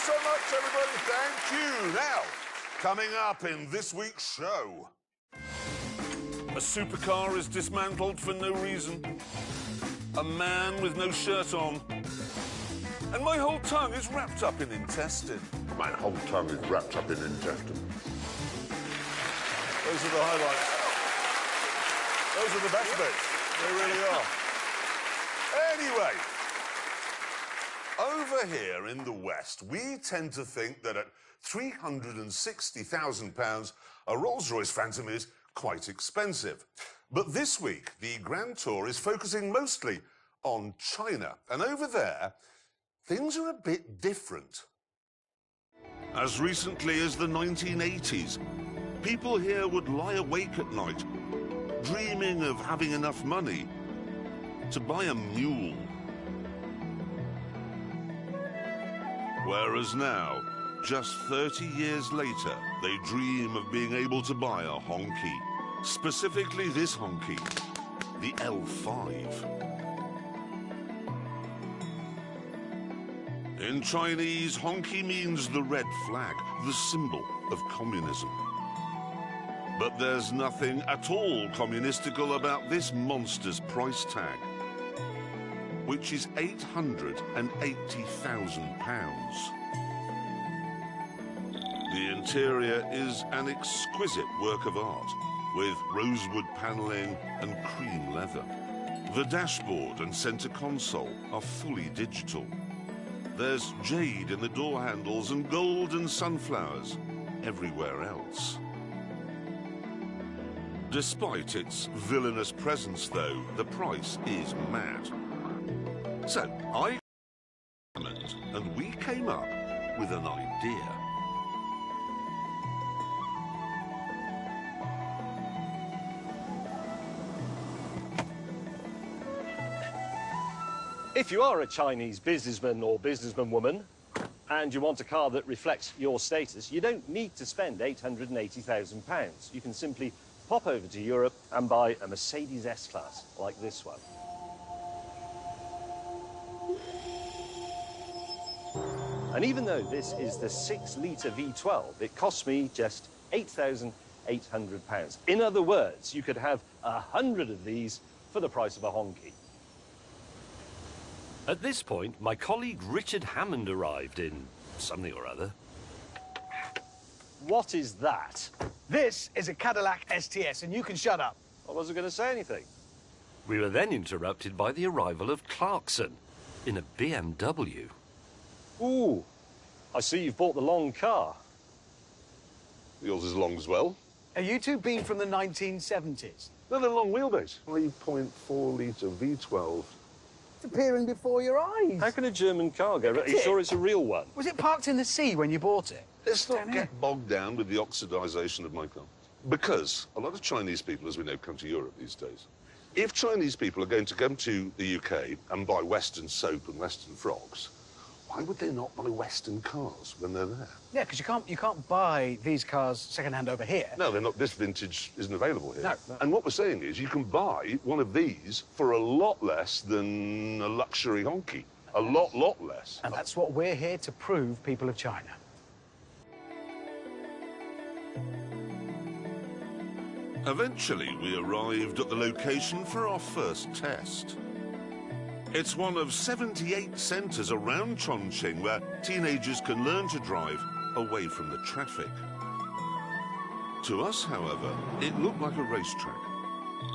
so much, everybody. Thank you. Now, coming up in this week's show, a supercar is dismantled for no reason. A man with no shirt on. And my whole tongue is wrapped up in intestine. My whole tongue is wrapped up in intestine. Those are the highlights. Those are the best bits. They really are. Anyway, over here in the West, we tend to think that at £360,000, a Rolls-Royce Phantom is quite expensive. But this week, the Grand Tour is focusing mostly on China. And over there, things are a bit different. As recently as the 1980s, people here would lie awake at night, dreaming of having enough money to buy a mule. Whereas now, just 30 years later, they dream of being able to buy a honky. Specifically this honky, the L5. In Chinese, honky means the red flag, the symbol of communism. But there's nothing at all communistical about this monster's price tag, which is £880,000. The interior is an exquisite work of art, with rosewood panelling and cream leather. The dashboard and center console are fully digital. There's jade in the door handles and gold and sunflowers everywhere else. Despite its villainous presence, though, the price is mad. So I examined, and we came up with an idea. If you are a Chinese businessman or businesswoman and you want a car that reflects your status, you don't need to spend £880,000. You can simply pop over to Europe and buy a Mercedes S-Class like this one. And even though this is the 6-litre V12, it costs me just £8,800. In other words, you could have 100 of these for the price of a honky. At this point, my colleague Richard Hammond arrived in something or other. What is that? This is a Cadillac STS, and you can shut up. I wasn't going to say anything. We were then interrupted by the arrival of Clarkson in a BMW. Ooh, I see you've bought the long car. Yours is long as well. Are you two been from the 1970s? No, they're long wheelbase. 3.4-litre V12. It's appearing before your eyes. How can a German car go? Are you sure it's a real one? Was it parked in the sea when you bought it? Let's not get bogged down with the oxidisation of my car. Because a lot of Chinese people, as we know, come to Europe these days. If Chinese people are going to come to the UK and buy Western soap and Western frocks, why would they not buy Western cars when they're there? Yeah, because you can't buy these cars second-hand over here. No, they're not. This vintage isn't available here. No. And what we're saying is you can buy one of these for a lot less than a luxury honky. A lot less. And that's what we're here to prove, people of China. Eventually, we arrived at the location for our first test. It's one of 78 centres around Chongqing where teenagers can learn to drive away from the traffic. To us, however, it looked like a racetrack,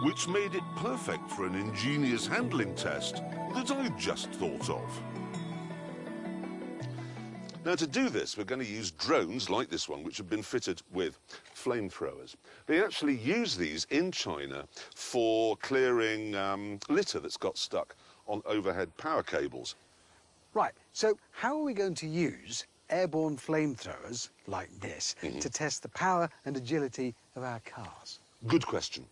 which made it perfect for an ingenious handling test that I just thought of. Now, to do this, we're going to use drones like this one, which have been fitted with flamethrowers. They actually use these in China for clearing litter that's got stuck on overhead power cables. Right, so how are we going to use airborne flamethrowers like this to test the power and agility of our cars? Good question.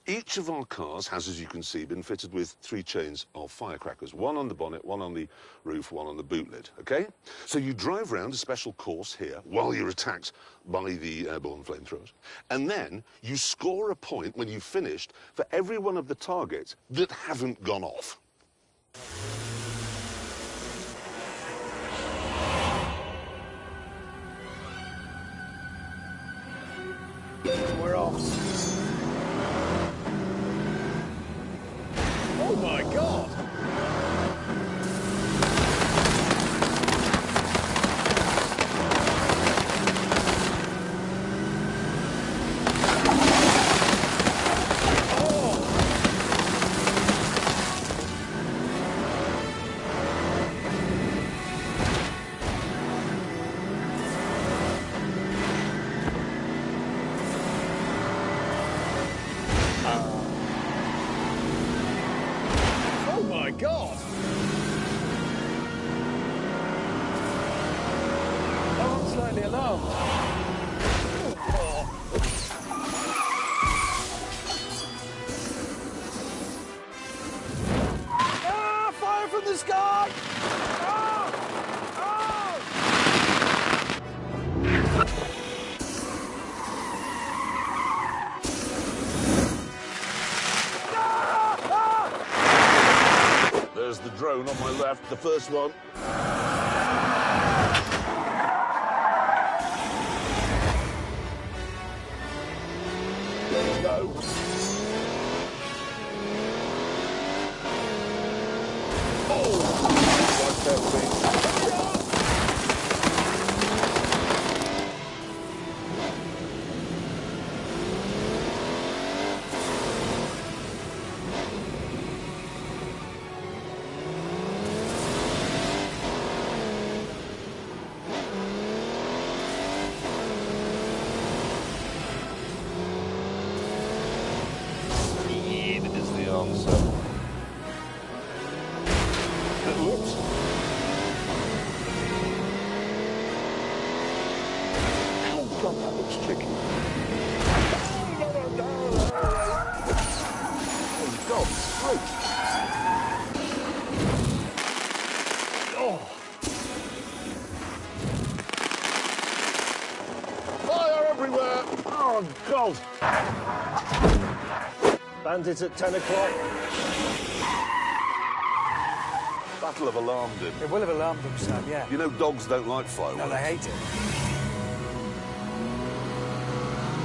Each of our cars has, as you can see, been fitted with 3 chains of firecrackers. One on the bonnet, one on the roof, one on the boot lid, OK? So you drive around a special course here while you're attacked by the airborne flamethrowers. And then you score a point when you've finished for every one of the targets that haven't gone off. Ah, fire from the sky! Ah! Ah! There's the drone on my left, the first one. There we go. Oh! Like that thing. Speed is the answer. Whoops. Oh, God, that looks tricky. Oh, God, smoke. Oh. Fire everywhere. Oh, God. Bandit at 10 o'clock. That'll have alarmed him. It will have alarmed them, son, yeah. You know dogs don't like fireworks. No, they hate it.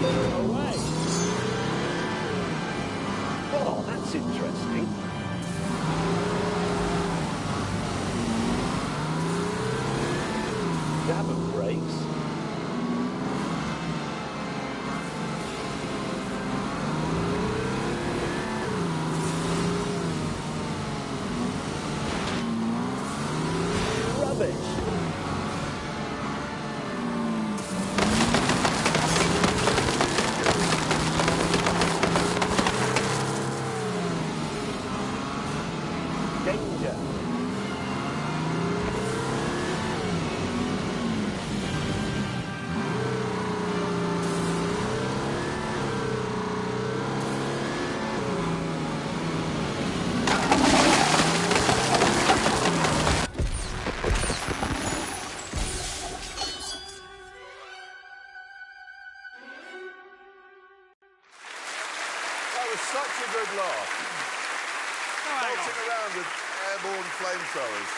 Away. Oh, that's interesting. Dabber brakes. Rubbish. Danger. That was such a good laugh. Melting around with airborne flamethrowers.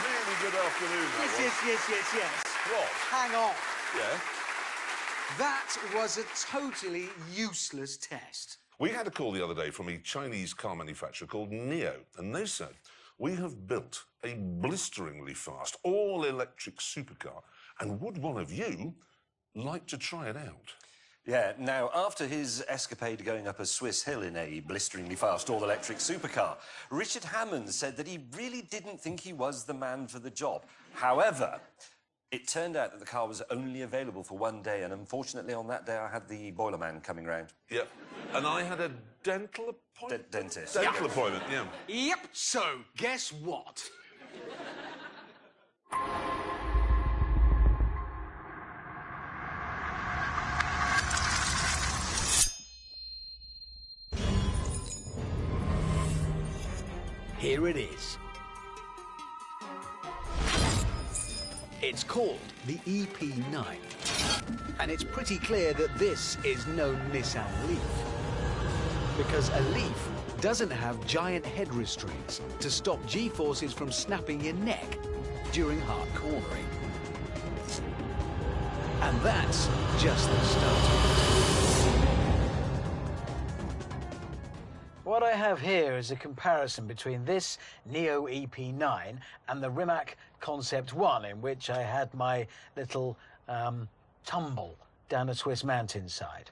Really good afternoon, that was. Yes. What? Hang on. Yeah. That was a totally useless test. We had a call the other day from a Chinese car manufacturer called NIO, and they said, we have built a blisteringly fast, all-electric supercar, and would one of you like to try it out? Yeah, now, after his escapade going up a Swiss hill in a blisteringly fast all-electric supercar, Richard Hammond said that he really didn't think he was the man for the job. However, it turned out that the car was only available for one day, and unfortunately on that day I had the boiler man coming round. Yep. And I had a dental appointment? Dentist. Dental appointment, yeah. Yep, so guess what? Here it is. It's called the EP9. And it's pretty clear that this is no Nissan Leaf. Because a Leaf doesn't have giant head restraints to stop G-forces from snapping your neck during hard cornering. And that's just the start. What I have here is a comparison between this NIO EP9 and the Rimac Concept 1, in which I had my little tumble down a Swiss mountainside.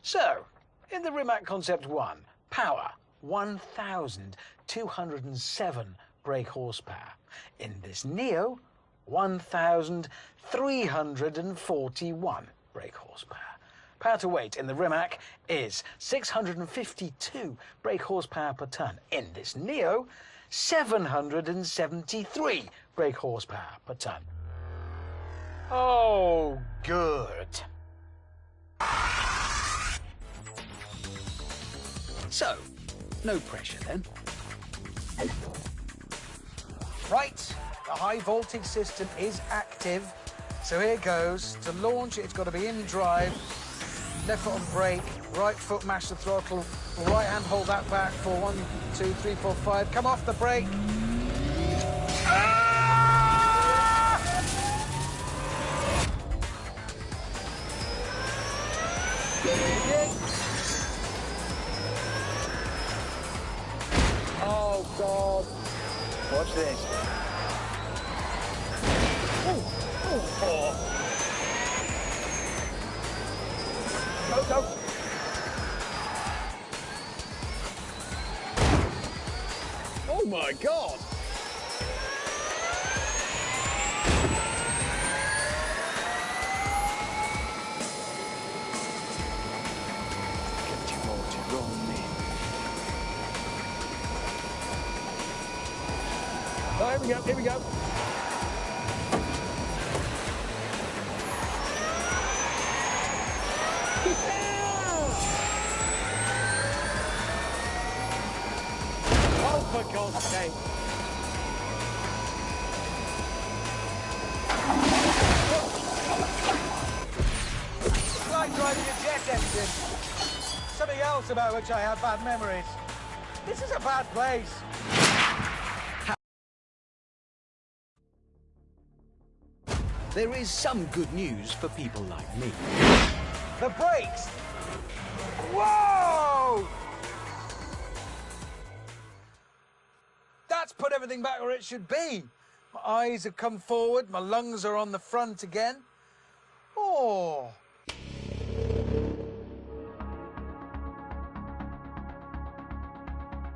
So, in the Rimac Concept 1, power 1,207 brake horsepower. In this NIO, 1,341 brake horsepower. Power to weight in the Rimac is 652 brake horsepower per tonne. In this NIO, 773 brake horsepower per tonne. Oh, good. So, no pressure then. Right, the high voltage system is active. So here goes. To launch it, it's got to be in drive. Left foot on brake, right foot mash the throttle, right hand hold that back for 1, 2, 3, 4, 5. Come off the brake. Oh, God. Watch this. Go, go. Oh, my God. Oh, here we go, here we go. Oh, for God's sake. It's like driving a jet engine. Something else about which I have bad memories. This is a bad place. There is some good news for people like me. The brakes! Whoa! That's put everything back where it should be. My eyes have come forward, my lungs are on the front again. Oh!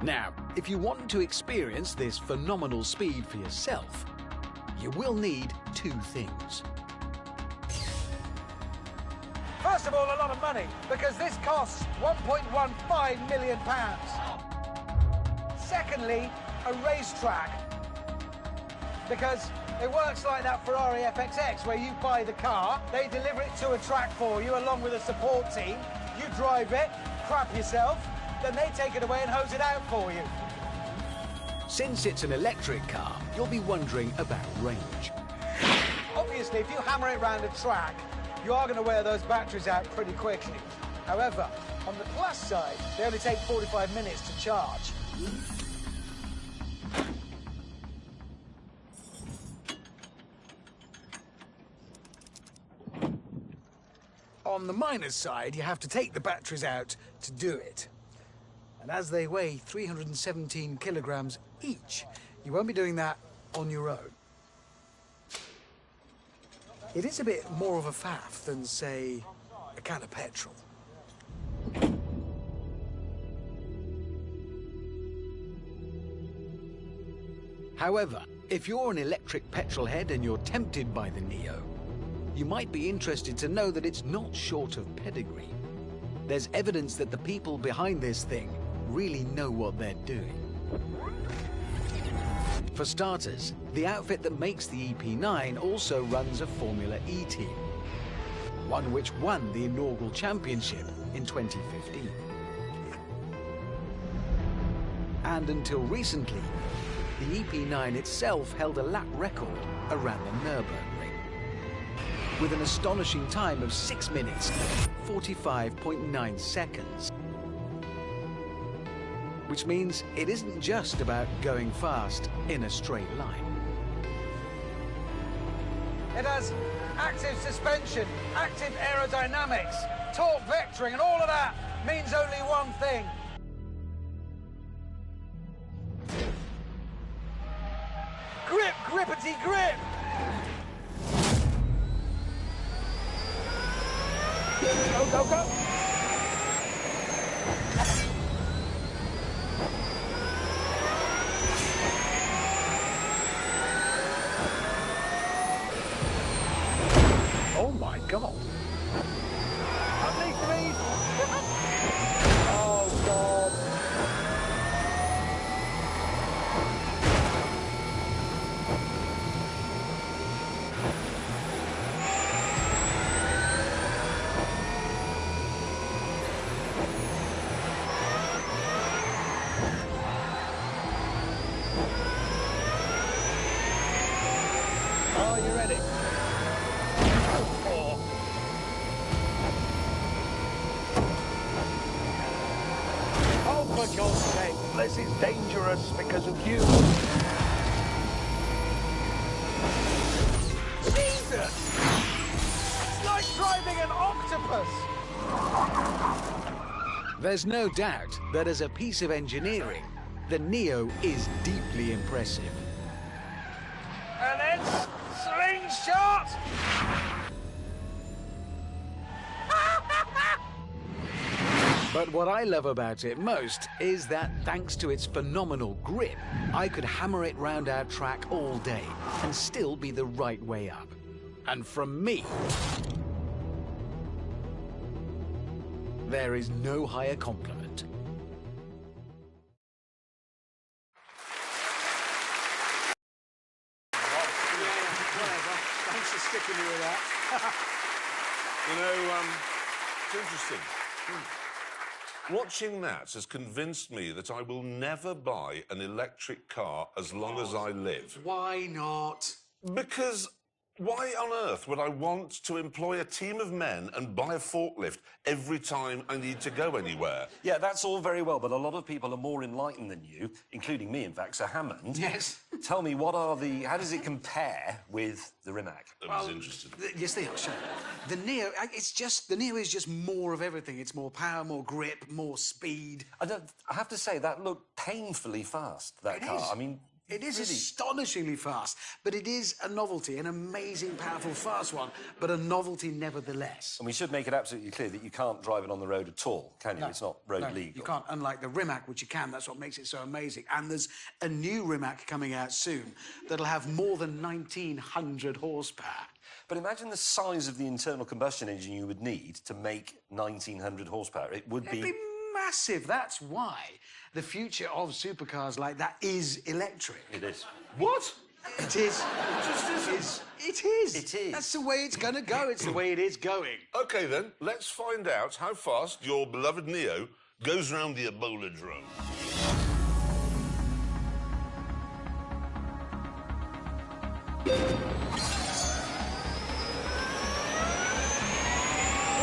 Now, if you want to experience this phenomenal speed for yourself, you will need two things. First of all, a lot of money, because this costs £1.15 million. Secondly, a racetrack, because it works like that Ferrari FXX, where you buy the car, they deliver it to a track for you, along with a support team. You drive it, crap yourself, then they take it away and hose it out for you. Since it's an electric car, you'll be wondering about range. Obviously, if you hammer it around a track, you are going to wear those batteries out pretty quickly. However, on the plus side, they only take 45 minutes to charge. On the minus side, you have to take the batteries out to do it. And as they weigh 317 kilograms each, you won't be doing that on your own. It is a bit more of a faff than, say, a can of petrol. However, if you're an electric petrol head and you're tempted by the Neo, you might be interested to know that it's not short of pedigree. There's evidence that the people behind this thing really know what they're doing. For starters, the outfit that makes the EP9 also runs a Formula E team, one which won the inaugural championship in 2015. And until recently, the EP9 itself held a lap record around the Nürburgring, with an astonishing time of 6 minutes, 45.9 seconds. Which means it isn't just about going fast in a straight line. It has active suspension, active aerodynamics, torque vectoring, and all of that means only one thing. Grip, grippity grip! Go, go, go! Oh my God! Underneath me! Oh God! Are you ready? Oh, for God's sake. This is dangerous because of you. Jesus! It's like driving an octopus! There's no doubt that as a piece of engineering, the Neo is deeply impressive. And then slingshot! But what I love about it most is that thanks to its phenomenal grip, I could hammer it round our track all day and still be the right way up. And from me, there is no higher compliment. Thanks for sticking me with that. You know, it's interesting. Watching that has convinced me that I will never buy an electric car as long as I live. Why not? Because why on earth would I want to employ a team of men and buy a forklift every time I need to go anywhere? Yeah, that's all very well, but a lot of people are more enlightened than you, including me, in fact. So, Hammond, Yes. tell me, how does it compare with the Rimac? I was interested. Yes, they are, sure. The Neo is just more of everything. It's more power, more grip, more speed. I have to say, that looked painfully fast, that car. Is. I mean, It is really astonishingly fast, but it is a novelty, an amazing, powerful, fast one, but a novelty nevertheless. And we should make it absolutely clear that you can't drive it on the road at all, can you? No, It's not road no, legal. You can't, unlike the Rimac, which you can. That's what makes it so amazing. And there's a new Rimac coming out soon that'll have more than 1,900 horsepower. But imagine the size of the internal combustion engine you would need to make 1,900 horsepower. It would It'd be massive. That's why the future of supercars like that is electric. It is. What? It is. It is. It is. That's the way it's going to go. It's the way it is going. OK, then, let's find out how fast your beloved Neo goes round the Ebola drone.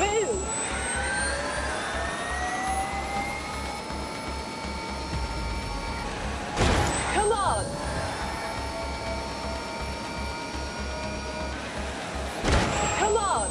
Move! Come on! Come on!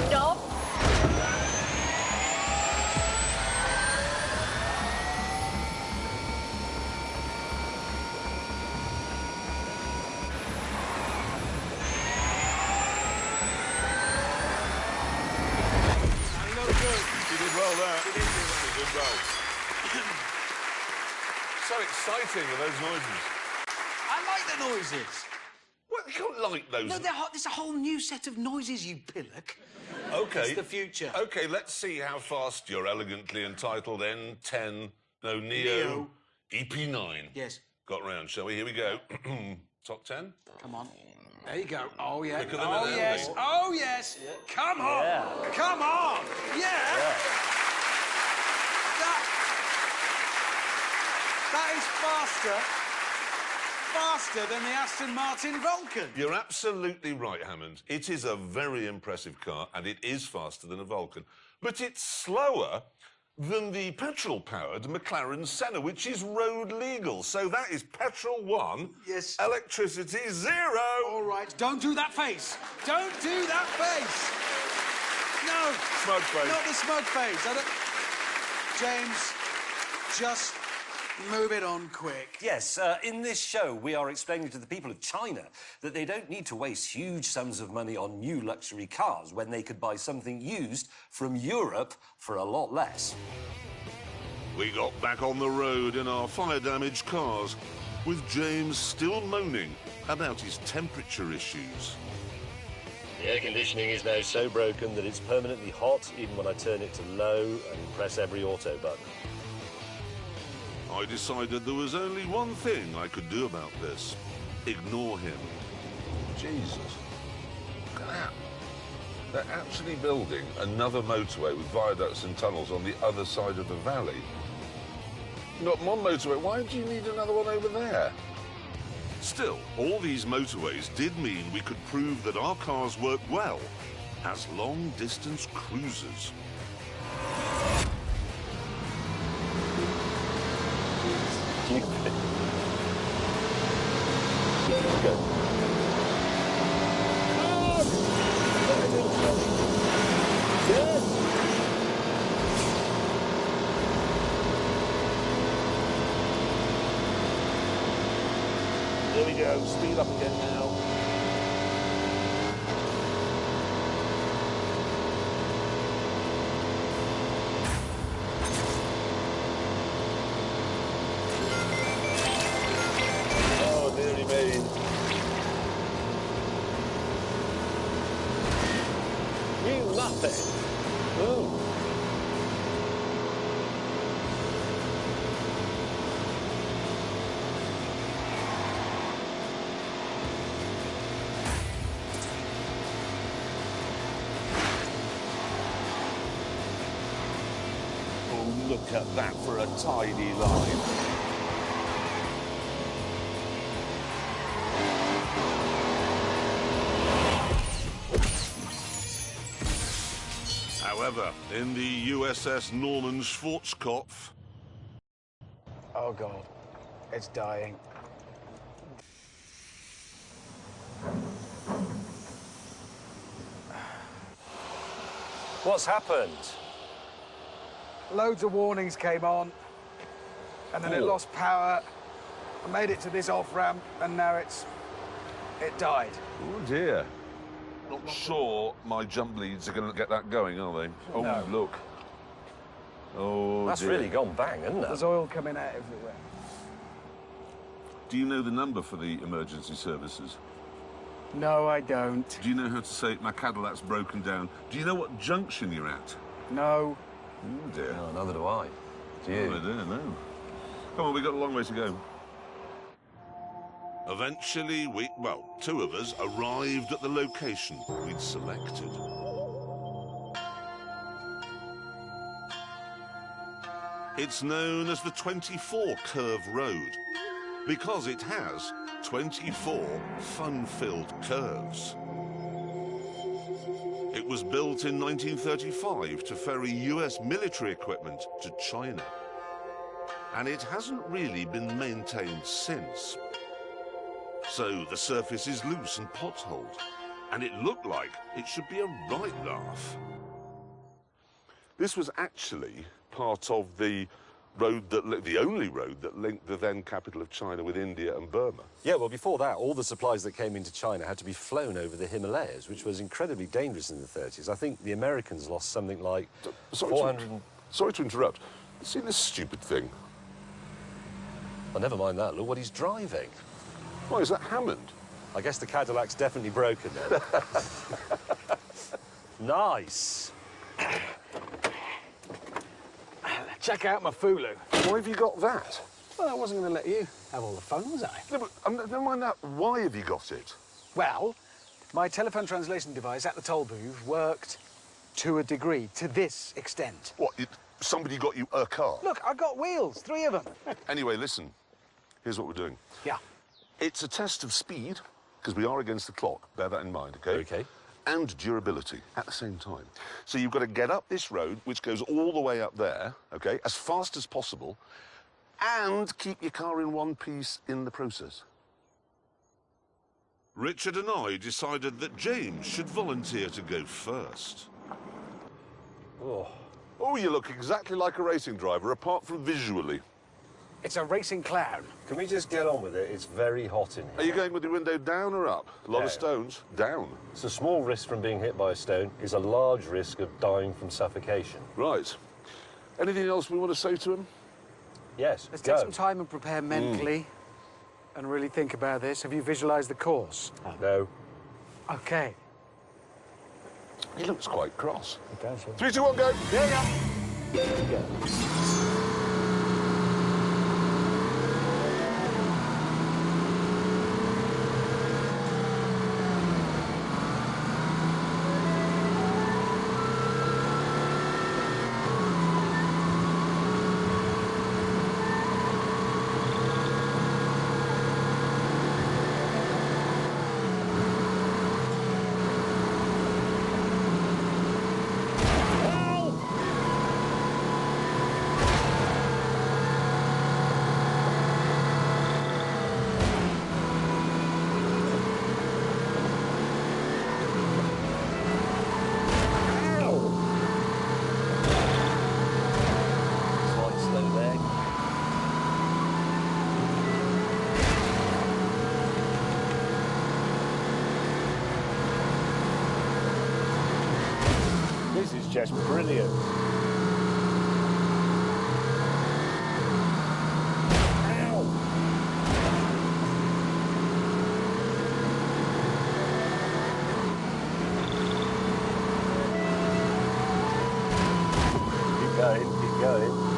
Stop! No good. You did well there. You did well. So exciting with those noises. I like the noises. Well, you can't like those. No, there's a whole new set of noises, you pillock. OK. It's the future. OK, let's see how fast your elegantly entitled Neo EP9 Yes. got round, shall we? Here we go. Top 10? Come on. There you go. Oh, yeah. Quicker than Oh, an yes. airplane. Oh, yes. Come on. Yeah. Come on. Yeah. That is faster than the Aston Martin Vulcan. You're absolutely right, Hammond. It is a very impressive car, and it is faster than a Vulcan. But it's slower than the petrol-powered McLaren Senna, which is road legal. So that is petrol 1, Yes. electricity 0. All right, don't do that face. Don't do that face. No. Smug face. Not the smug face. James, just move it on quick. Yes, in this show, we are explaining to the people of China that they don't need to waste huge sums of money on new luxury cars when they could buy something used from Europe for a lot less. We got back on the road in our fire-damaged cars, with James still moaning about his temperature issues. The air conditioning is now so broken that it's permanently hot even when I turn it to low and press every auto button. I decided there was only one thing I could do about this. Ignore him. Jesus. Look at that. They're actually building another motorway with viaducts and tunnels on the other side of the valley. Not one motorway. Why do you need another one over there? Still, all these motorways did mean we could prove that our cars work well as long-distance cruisers. There we go, speed up again now. Oh, dearie me. You muppet. Oh. Look at that for a tiny line. However, in the USS Norman Schwarzkopf... Oh, God. It's dying. What's happened? Loads of warnings came on, and then it lost power. I made it to this off-ramp, and now it died. Oh, dear. Not sure my jump leads are going to get that going, are they? Oh, No. look. Oh, That's dear. really gone bang, hasn't it? There's oil coming out everywhere. Do you know the number for the emergency services? No, I don't. Do you know how to say my Cadillac's broken down? Do you know what junction you're at? No. Oh, dear. No, neither do I. Do you? Oh, I don't know. Come on, we've got a long way to go. Eventually, two of us arrived at the location we'd selected. It's known as the 24 Curve Road because it has 24 fun-filled curves. It was built in 1935 to ferry US military equipment to China. And it hasn't really been maintained since. So the surface is loose and potholed, and it looked like it should be a right laugh. This was actually part of the road the only road that linked the then capital of China with India and Burma. Yeah, well, before that, all the supplies that came into China had to be flown over the Himalayas, which was incredibly dangerous in the 30s. I think the Americans lost something like 400... Sorry to interrupt. See this stupid thing? Well, never mind that. Look what he's driving. Why, is that Hammond? I guess the Cadillac's definitely broken then. Nice. Check out my Fulu. Why have you got that? Well, I wasn't going to let you have all the fun, was I? No, but never mind that. Why have you got it? Well, my telephone translation device at the toll booth worked to a degree, to this extent. What, somebody got you a car? Look, I got wheels, 3 of them. Anyway, listen. Here's what we're doing. Yeah. It's a test of speed, because we are against the clock. Bear that in mind, OK? OK. And durability at the same time. So you've got to get up this road, which goes all the way up there, OK, as fast as possible, and keep your car in one piece in the process. Richard and I decided that James should volunteer to go first. Oh, you look exactly like a racing driver, apart from visually. It's a racing clown. Can we just get on with it? It's very hot in here. Are you going with the window down or up? A lot Down. of stones. Down. It's a small risk from being hit by a stone is a large risk of dying from suffocation. Right. Anything else we want to say to him? Yes, Let's go. take some time and prepare mentally and really think about this. Have you visualised the course? No. OK. He looks quite cross. It does, 3, 2, 1, go. Yeah, yeah. yeah. This is just brilliant. Keep going, keep going.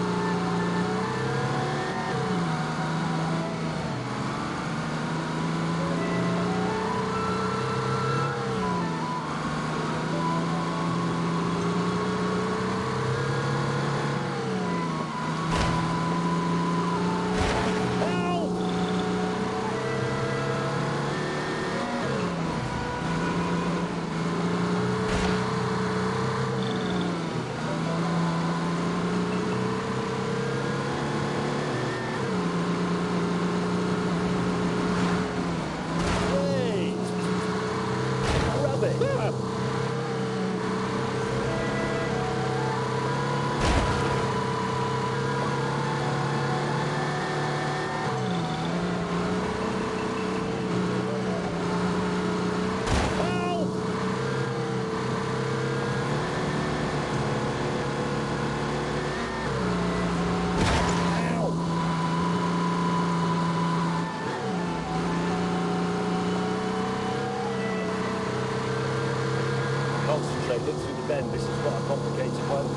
Concentrate, look through the bend. This is quite a complicated one.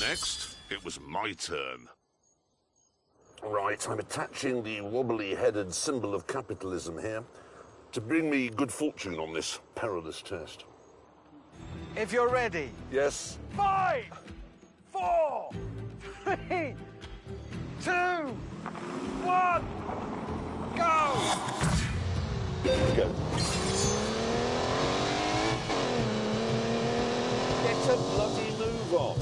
Next, it was my turn. Right, I'm attaching the wobbly-headed symbol of capitalism here to bring me good fortune on this perilous test. If you're ready. Yes. 5, 4, 3, 2, 1, go! Go. Get a bloody move on.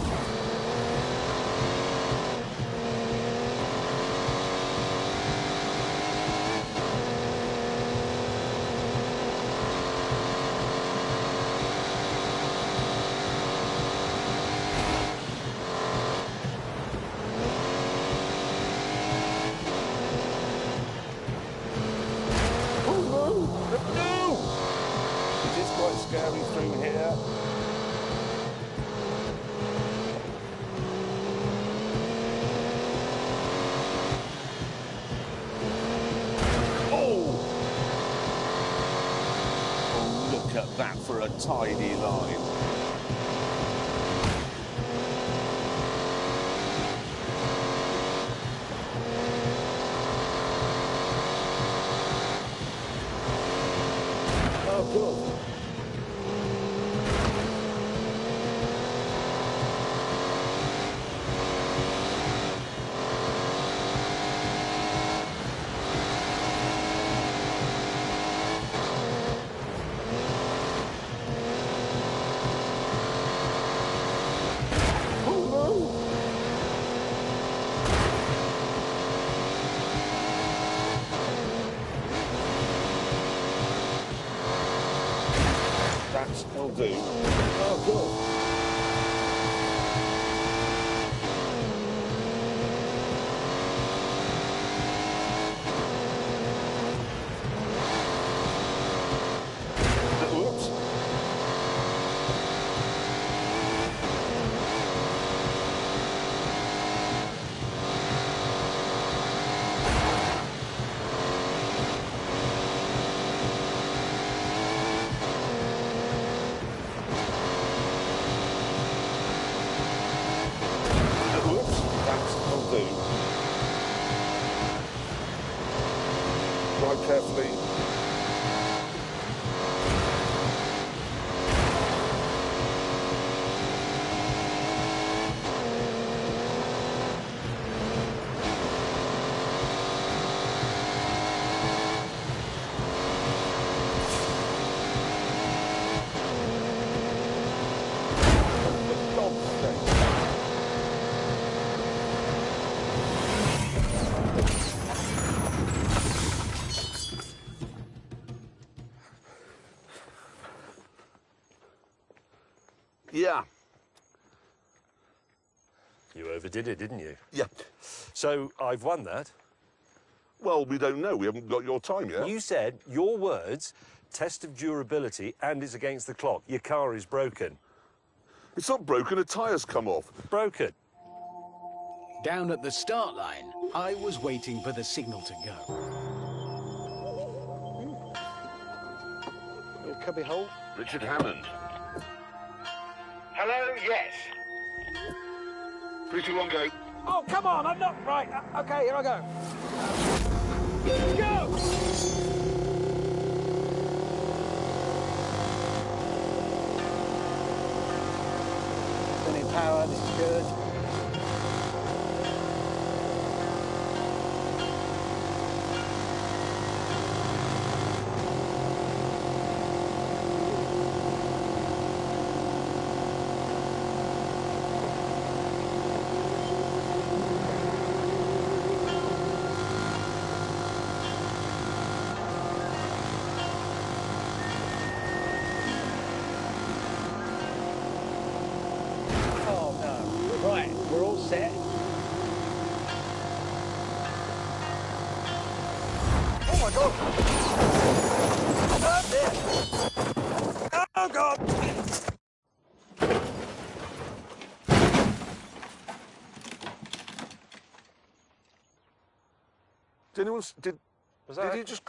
It is quite scary through here. Oh! Oh, look at that for a tidy line. Oh, good. That'll do. Oh, good. Whoops. Yeah. You overdid it, didn't you? Yeah. So I've won that. Well, we don't know. We haven't got your time yet. You said your words, test of durability, and it's against the clock. Your car is broken. It's not broken. A tyre's come off. Broken. Down at the start line, I was waiting for the signal to go. Little cubby hole. Richard Hammond. Hello, yes. 3, 2, 1, go. Oh, come on, I'm not... Right, OK, here I go. Go! Spinning power, this is good. Oh, no. Right, we're all set. Oh, my God. Oh, God. Did anyone... that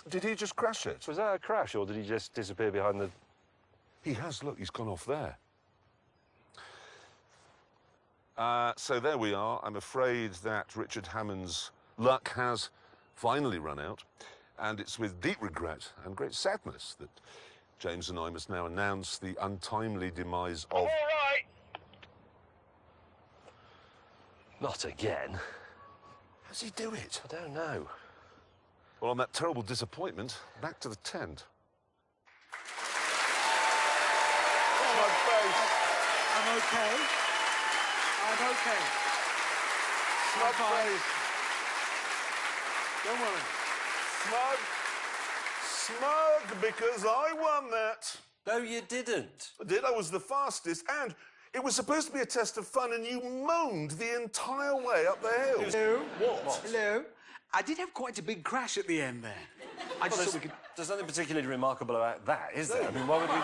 Did he just crash it? Was that a crash, or did he just disappear behind the... He has. Look, he's gone off there. So there we are. I'm afraid that Richard Hammond's luck has finally run out, and it's with deep regret and great sadness that James and I must now announce the untimely demise of... All right. Not again. How does he do it? I don't know. Well, on that terrible disappointment, back to the tent. I'm okay. I'm okay. Smug fine. face. Don't worry. Smug because I won that. No, you didn't. I did. I was the fastest, and it was supposed to be a test of fun, and you moaned the entire way up the hill. Hello? What? Hello? I did have quite a big crash at the end there. I just thought we could... There's nothing particularly remarkable about that, is there? I mean, why would we...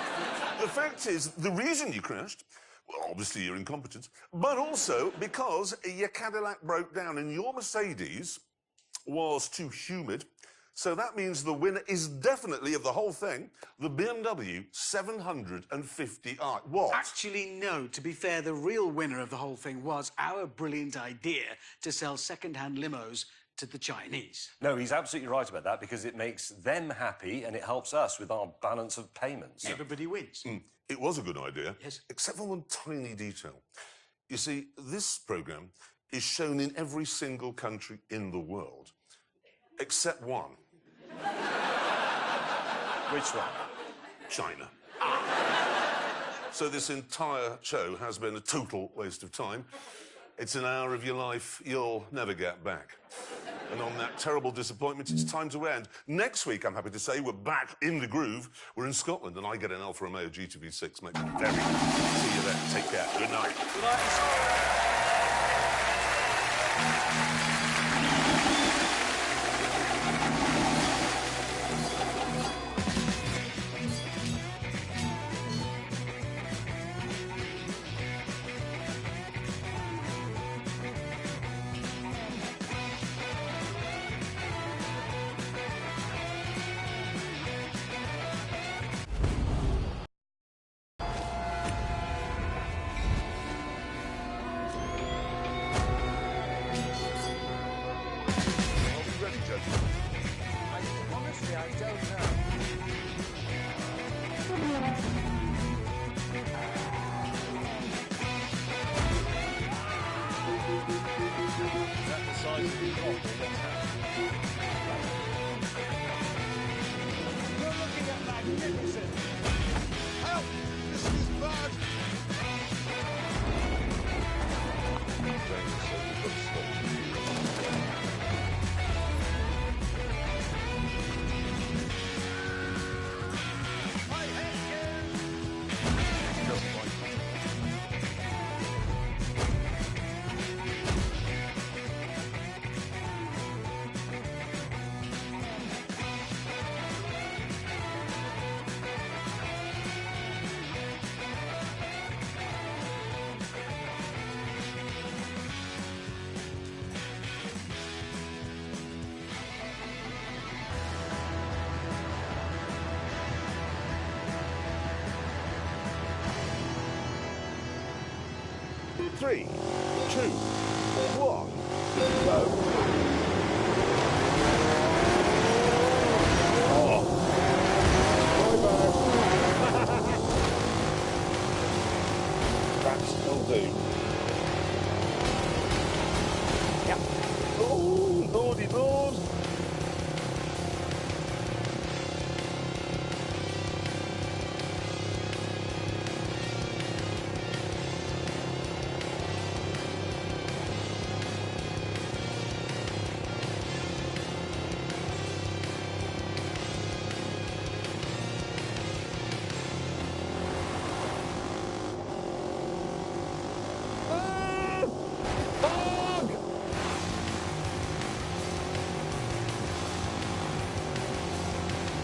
The fact is, the reason you crashed, well, obviously your incompetence, but also because your Cadillac broke down and your Mercedes was too humid. So that means the winner is definitely, of the whole thing, the BMW 750i. What? Actually, no. To be fair, the real winner of the whole thing was our brilliant idea to sell second-hand limos to the Chinese. No, he's absolutely right about that, because it makes them happy and it helps us with our balance of payments. Everybody wins. It was a good idea. Yes. Except for one tiny detail. You see, this programme is shown in every single country in the world, except one. Which one? China. So this entire show has been a total waste of time. It's an hour of your life you'll never get back. And on that terrible disappointment, it's time to end. Next week, I'm happy to say, we're back in the groove. We're in Scotland, and I get an Alfa Romeo GTV6. Makes me very happy. See you then. Take care. Good night. Good night. Honestly, I don't know. Is that the size of the crop, or what's happening? You're looking at magnificent. Help! This is bad! My head 3, 2, 1, go. That'll do. Yep. Oh, lordy lord.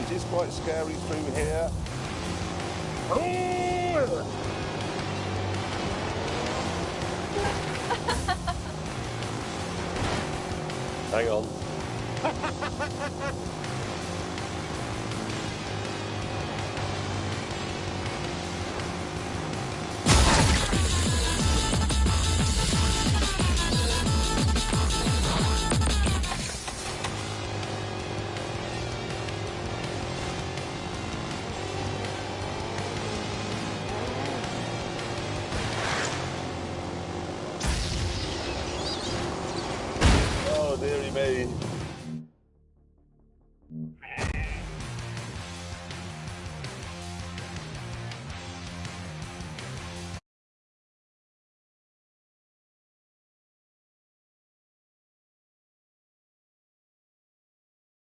It is quite scary through here. Hang on. Oh, dearie me.